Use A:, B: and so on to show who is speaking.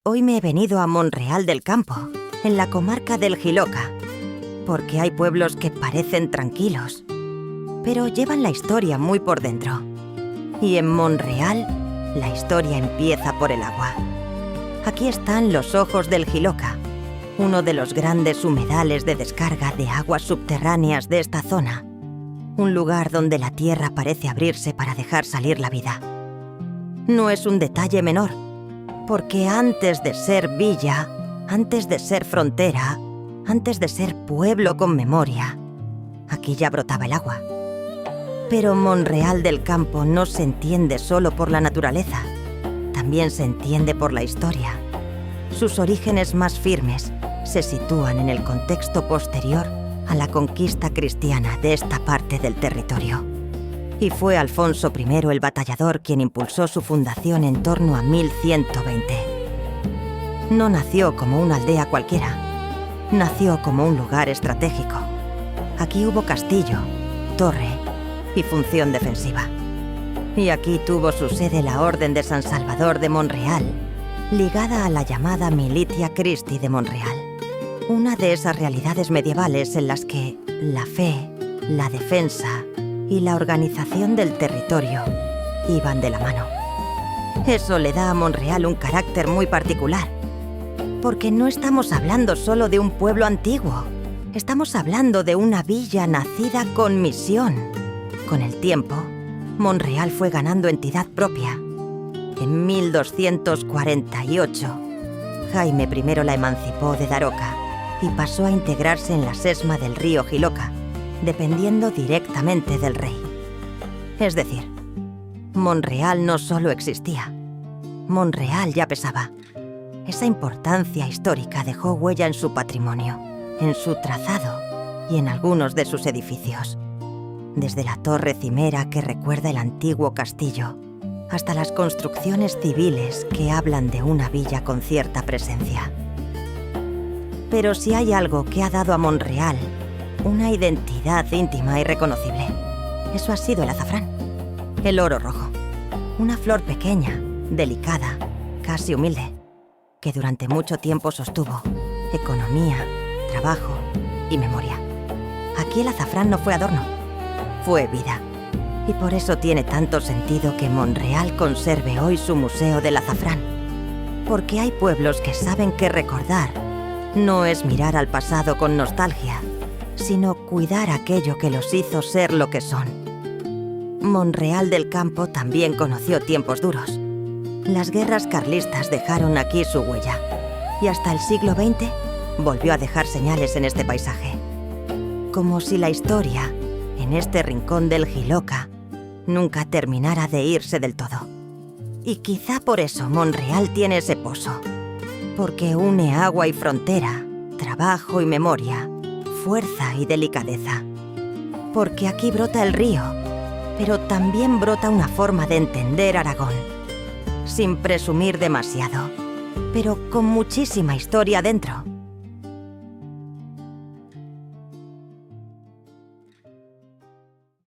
A: Hoy me he venido a Monreal del Campo, en la comarca del Jiloca, porque hay pueblos que parecen tranquilos, pero llevan la historia muy por dentro. Y en Monreal, la historia empieza por el agua. Aquí están los Ojos del Jiloca, uno de los grandes humedales de descarga de aguas subterráneas de esta zona. Un lugar donde la tierra parece abrirse para dejar salir la vida. No es un detalle menor, porque antes de ser villa, antes de ser frontera, antes de ser pueblo con memoria, aquí ya brotaba el agua. Pero Monreal del Campo no se entiende solo por la naturaleza, también se entiende por la historia. Sus orígenes más firmes se sitúan en el contexto posterior a la conquista cristiana de esta parte del territorio. Y fue Alfonso I el Batallador quien impulsó su fundación en torno a 1120. No nació como una aldea cualquiera, nació como un lugar estratégico. Aquí hubo castillo, torre y función defensiva. Y aquí tuvo su sede la Orden de San Salvador de Monreal, ligada a la llamada Militia Christi de Monreal, una de esas realidades medievales en las que la fe, la defensa y la organización del territorio iban de la mano. Eso le da a Monreal un carácter muy particular, porque no estamos hablando solo de un pueblo antiguo, estamos hablando de una villa nacida con misión. Con el tiempo, Monreal fue ganando entidad propia. En 1248, Jaime I la emancipó de Daroca y pasó a integrarse en la sesma del río Jiloca, dependiendo directamente del rey. Es decir, Monreal no solo existía, Monreal ya pesaba. Esa importancia histórica dejó huella en su patrimonio, en su trazado y en algunos de sus edificios. Desde la torre cimera que recuerda el antiguo castillo, hasta las construcciones civiles que hablan de una villa con cierta presencia. Pero si hay algo que ha dado a Monreal una identidad íntima y reconocible, eso ha sido el azafrán, el oro rojo. Una flor pequeña, delicada, casi humilde, que durante mucho tiempo sostuvo economía, trabajo y memoria. Aquí el azafrán no fue adorno, fue vida. Y por eso tiene tanto sentido que Monreal conserve hoy su Museo del Azafrán. Porque hay pueblos que saben que recordar no es mirar al pasado con nostalgia, sino cuidar aquello que los hizo ser lo que son. Monreal del Campo también conoció tiempos duros. Las guerras carlistas dejaron aquí su huella, y hasta el siglo XX volvió a dejar señales en este paisaje. Como si la historia, en este rincón del Jiloca, nunca terminara de irse del todo. Y quizá por eso Monreal tiene ese pozo, porque une agua y frontera, trabajo y memoria, fuerza y delicadeza. Porque aquí brota el río, pero también brota una forma de entender Aragón, sin presumir demasiado, pero con muchísima historia dentro.